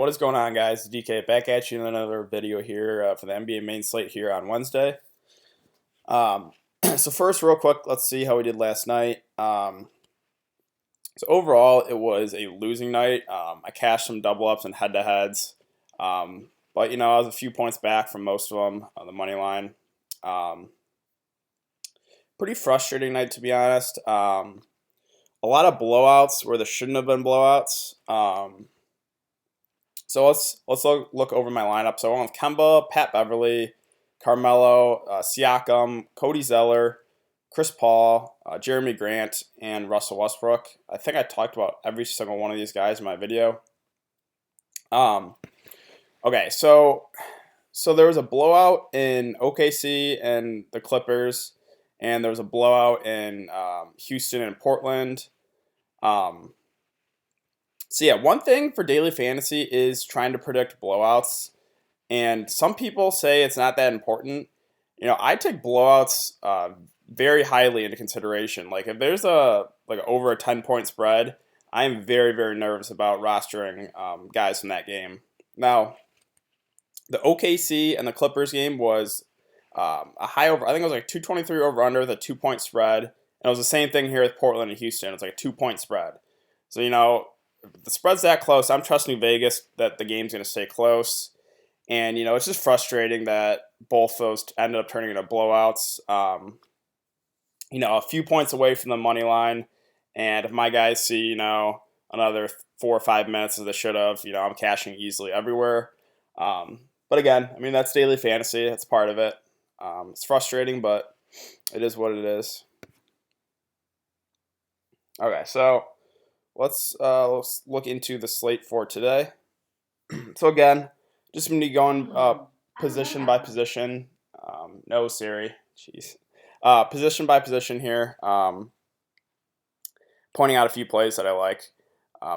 What is going on, guys? DK back at you in another video here for the NBA main slate here on Wednesday. Um, so first, real quick, let's see how we did last night. So overall, it was a losing night. I cashed some double ups and head-to-heads, but I was a few points back from most of them on the money line. Um, Pretty frustrating night, to be honest. A lot of blowouts where there shouldn't have been blowouts. So let's look over my lineup. So I went with Kemba, Pat Beverly, Carmelo, Siakam, Cody Zeller, Chris Paul, Jeremy Grant, and Russell Westbrook. I think I talked about every single one of these guys in my video. Okay, so there was a blowout in OKC and the Clippers, and there was a blowout in Houston and Portland. So yeah, one thing for daily fantasy is trying to predict blowouts, and some people say it's not that important. I take blowouts very highly into consideration. Like if there's over a 10-point spread, I am very, very nervous about rostering guys from that game. Now, the OKC and the Clippers game was a high over. I think it was like 223 over under the 2-point spread, and it was the same thing here with Portland and Houston. It's like a 2-point spread. So if the spread's that close, I'm trusting Vegas that the game's going to stay close. And, it's just frustrating that both those ended up turning into blowouts. A few points away from the money line. And if my guys see, another 4 or 5 minutes as they should have, I'm cashing easily everywhere. But again, that's daily fantasy. That's part of it. It's frustrating, but it is what it is. Okay, so let's look into the slate for today. So again, just going to be going position by position. No, Siri. Jeez. Position by position here. Pointing out a few plays that I like.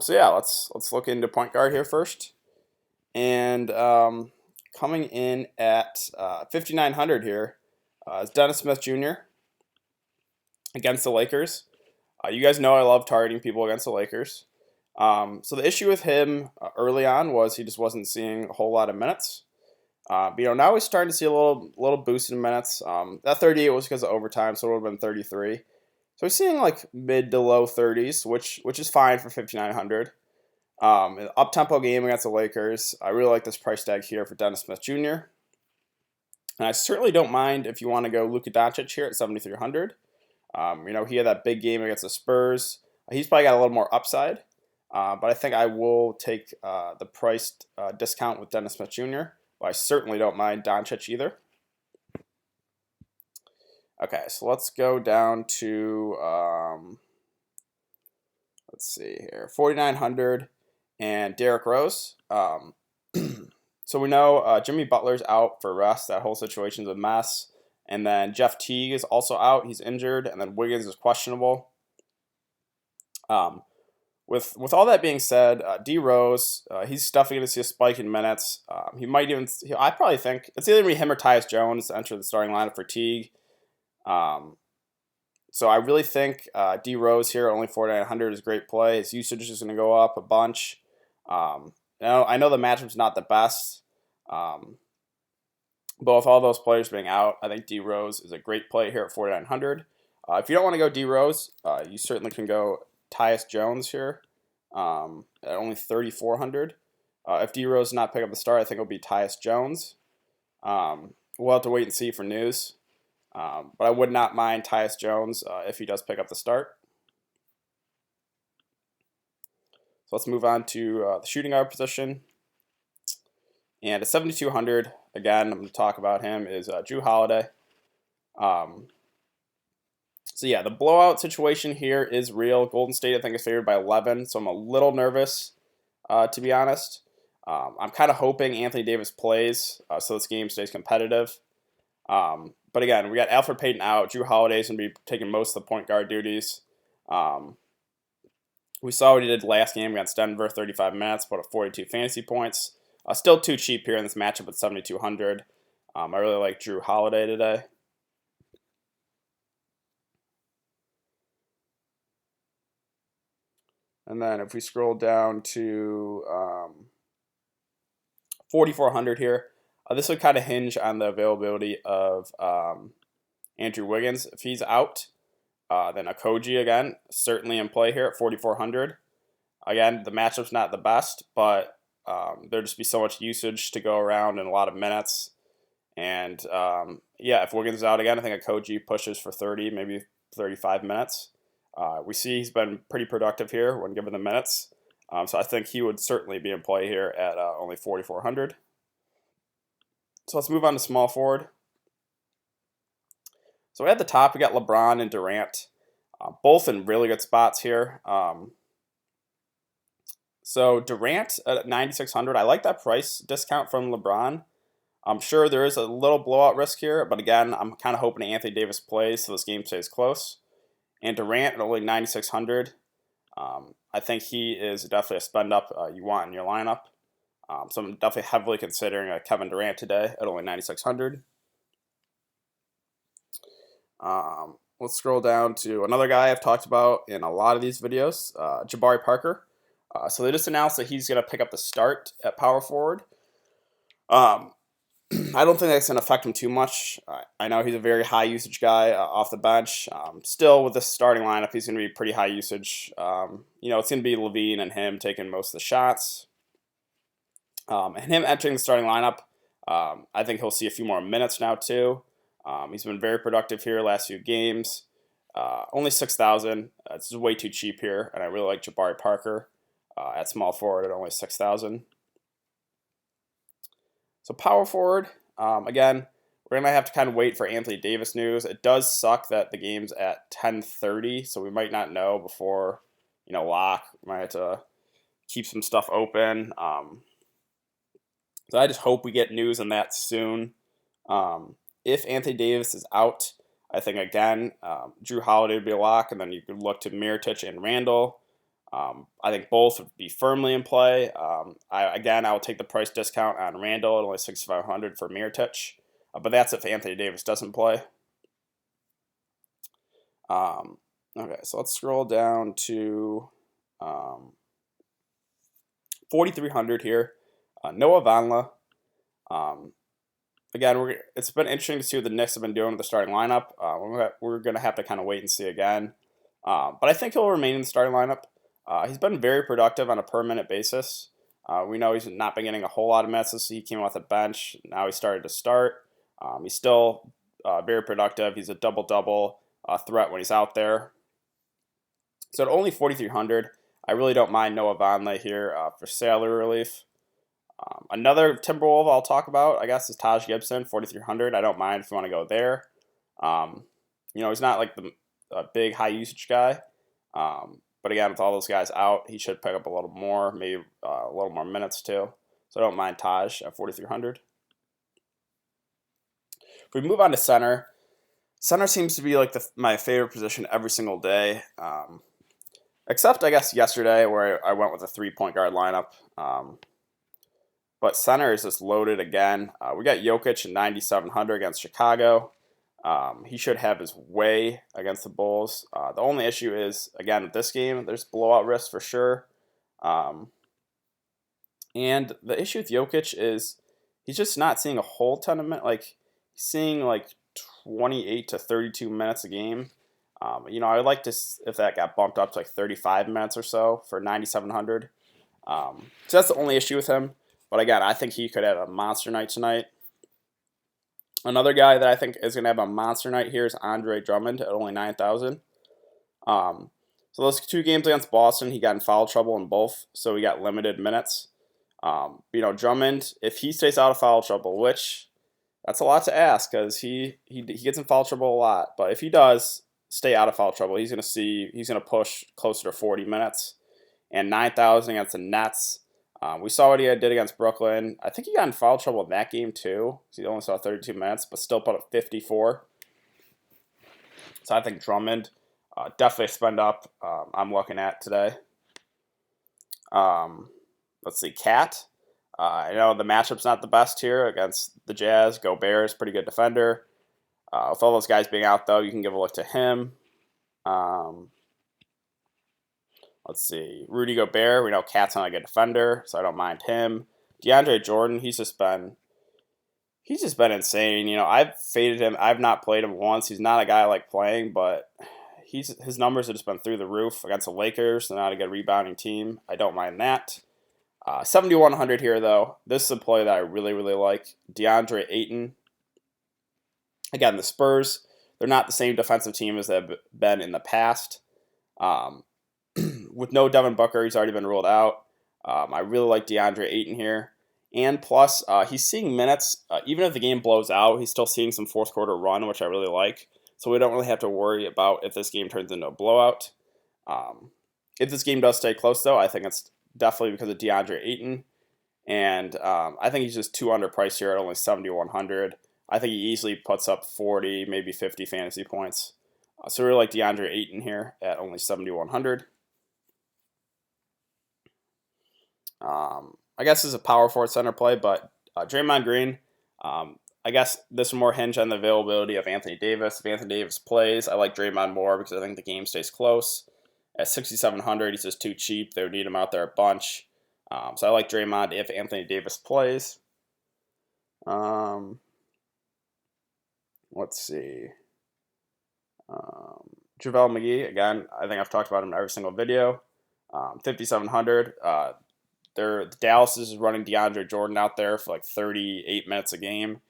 So yeah, let's look into point guard here first. And coming in at 5,900 here is Dennis Smith Jr. against the Lakers. You guys know I love targeting people against the Lakers. So the issue with him early on was he just wasn't seeing a whole lot of minutes. But now he's starting to see a little boost in minutes. That 38 was because of overtime, so it would have been 33. So he's seeing like mid to low 30s, which is fine for 5,900. An up-tempo game against the Lakers. I really like this price tag here for Dennis Smith Jr. And I certainly don't mind if you want to go Luka Doncic here at 7,300. He had that big game against the Spurs. He's probably got a little more upside. But I think I will take the price discount with Dennis Smith Jr. But I certainly don't mind Doncic either. Okay, so let's go down to, let's see here, 4,900 and Derrick Rose. So we know Jimmy Butler's out for rest. That whole situation's a mess. And then Jeff Teague is also out. He's injured. And then Wiggins is questionable. With all that being said, D Rose, he's definitely going to see a spike in minutes. He might even, I probably think it's either going to be him or Tyus Jones to enter the starting lineup for Teague. So I really think D Rose here, only 4,900 is a great play. His usage is going to go up a bunch. I know the matchup's not the best, but with all those players being out, I think D Rose is a great play here at 4,900. If you don't want to go D Rose, you certainly can go Tyus Jones here at only 3,400. If D Rose does not pick up the start, I think it'll be Tyus Jones. We'll have to wait and see for news. But I would not mind Tyus Jones if he does pick up the start. So let's move on to the shooting guard position. And at 7,200, again, I'm going to talk about him, is Jrue Holiday. So yeah, the blowout situation here is real. Golden State, I think, is favored by 11, so I'm a little nervous, to be honest. I'm kind of hoping Anthony Davis plays so this game stays competitive. But again, we got Alfred Payton out. Jrue Holiday is going to be taking most of the point guard duties. We saw what he did last game against Denver, 35 minutes, about 42 fantasy points. Still too cheap here in this matchup at 7,200. I really like Jrue Holiday today. And then if we scroll down to 4,400 here. This would kind of hinge on the availability of Andrew Wiggins. If he's out, then Okoji again, certainly in play here at 4,400. Again, the matchup's not the best, but there'd just be so much usage to go around in a lot of minutes. And yeah, if Wiggins is out again, I think Okoji pushes for 30, maybe 35 minutes. We see he's been pretty productive here when given the minutes. So I think he would certainly be in play here at only 4,400. So let's move on to small forward. So at the top, we got LeBron and Durant, both in really good spots here. So Durant at 9,600, I like that price discount from LeBron. I'm sure there is a little blowout risk here, but again, I'm kind of hoping Anthony Davis plays so this game stays close. And Durant at only 9,600, I think he is definitely a spend up you want in your lineup. So I'm definitely heavily considering Kevin Durant today at only 9,600. Let's scroll down to another guy I've talked about in a lot of these videos, Jabari Parker. So they just announced that he's going to pick up the start at power forward. I don't think that's going to affect him too much. I know he's a very high usage guy off the bench. Still, with the starting lineup, he's going to be pretty high usage. It's going to be Levine and him taking most of the shots. And him entering the starting lineup, I think he'll see a few more minutes now too. He's been very productive here last few games. Only 6,000. It's way too cheap here, and I really like Jabari Parker at small forward at only 6,000. So power forward, again, we're going to have to kind of wait for Anthony Davis news. It does suck that the game's at 10:30, so we might not know before, lock. We might have to keep some stuff open. So I just hope we get news on that soon. If Anthony Davis is out, I think, again, Drew Holiday would be a lock, and then you could look to Mirotic and Randall. I think both would be firmly in play. I will take the price discount on Randall at only 6,500 for Mirotic, but that's if Anthony Davis doesn't play. Okay, so let's scroll down to 4,300 here. Noah Vonleh. Again, it's been interesting to see what the Knicks have been doing with the starting lineup. We're going to have to kind of wait and see again. But I think he'll remain in the starting lineup. He's been very productive on a per-minute basis. We know he's not been getting a whole lot of minutes. He came off the bench. Now he started to start. He's still very productive. He's a double-double threat when he's out there. So at only 4,300, I really don't mind Noah Vonleh here for salary relief. Another Timberwolf I'll talk about, I guess, is Taj Gibson, 4,300. I don't mind if you want to go there. He's not like the big high usage guy. But again, with all those guys out, he should pick up a little more, maybe a little more minutes too. So I don't mind Taj at 4,300. If we move on to center, center seems to be like my favorite position every single day. Except, I guess, yesterday where I went with a 3-point guard lineup. But center is just loaded again. We got Jokic at 9,700 against Chicago. He should have his way against the Bulls. The only issue is, again, with this game, there's blowout risk for sure. And the issue with Jokic is he's just not seeing a whole ton of minutes. Like, he's seeing like 28 to 32 minutes a game. I would like to, if that got bumped up to like 35 minutes or so for 9,700. So that's the only issue with him. But again, I think he could have a monster night tonight. Another guy that I think is going to have a monster night here is Andre Drummond at only 9,000. So those two games against Boston, he got in foul trouble in both, so he got limited minutes. Drummond, if he stays out of foul trouble, which that's a lot to ask because he gets in foul trouble a lot, but if he does stay out of foul trouble, he's going to push closer to 40 minutes. And 9,000 against the Nets. We saw what he did against Brooklyn. I think he got in foul trouble in that game too. He only saw 32 minutes, but still put up 54. So I think Drummond, definitely a spend up I'm looking at today. Let's see, Cat. I know the matchup's not the best here against the Jazz. Gobert is a pretty good defender. With all those guys being out, though, you can give a look to him. Let's see, Rudy Gobert. We know Cat's not a good defender, so I don't mind him. DeAndre Jordan, he's just been insane. I've faded him. I've not played him once. He's not a guy I like playing, but his numbers have just been through the roof against the Lakers. They're not a good rebounding team. I don't mind that. 7,100 here, though. This is a play that I really, really like. DeAndre Ayton. Again, the Spurs, they're not the same defensive team as they've been in the past. With no Devin Booker, he's already been ruled out. I really like DeAndre Ayton here. And plus, he's seeing minutes. Even if the game blows out, he's still seeing some fourth quarter run, which I really like. So we don't really have to worry about if this game turns into a blowout. If this game does stay close, though, I think it's definitely because of DeAndre Ayton. And I think he's just too underpriced here at only 7,100. I think he easily puts up 40, maybe 50 fantasy points. So I really like DeAndre Ayton here at only 7,100. I guess this is a power forward center play, but Draymond Green, I guess this will more hinge on the availability of Anthony Davis. If Anthony Davis plays, I like Draymond more because I think the game stays close. At 6,700, he's just too cheap. They would need him out there a bunch. So I like Draymond if Anthony Davis plays. Let's see. JaVale McGee, again, I think I've talked about him in every single video. 5,700. Dallas is running DeAndre Jordan out there for like 38 minutes a game.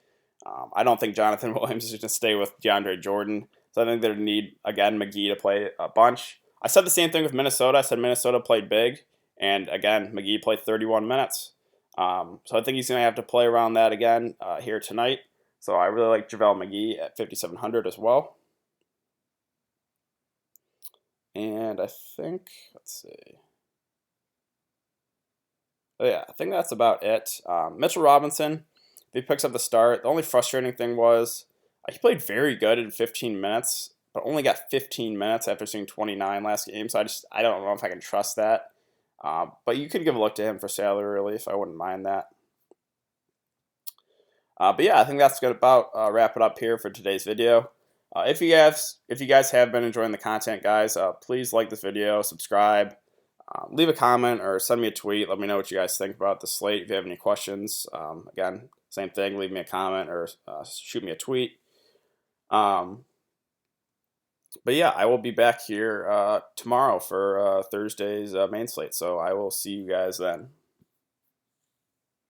I don't think Jonathan Williams is going to stay with DeAndre Jordan. So I think they need, again, McGee to play a bunch. I said the same thing with Minnesota. I said Minnesota played big. And again, McGee played 31 minutes. So I think he's going to have to play around that again here tonight. So I really like JaVale McGee at 5,700 as well. And I think, let's see. Oh yeah, I think that's about it. Mitchell Robinson, if he picks up the start, the only frustrating thing was he played very good in 15 minutes, but only got 15 minutes after seeing 29 last game. So I don't know if I can trust that. But you could give a look to him for salary relief. I wouldn't mind that. But yeah, I think that's going to about wrap it up here for today's video. If you guys have been enjoying the content, guys, please like this video, subscribe, leave a comment, or send me a tweet. Let me know what you guys think about the slate. If you have any questions, again, same thing. Leave me a comment or shoot me a tweet. But yeah, I will be back here tomorrow for Thursday's main slate. So I will see you guys then.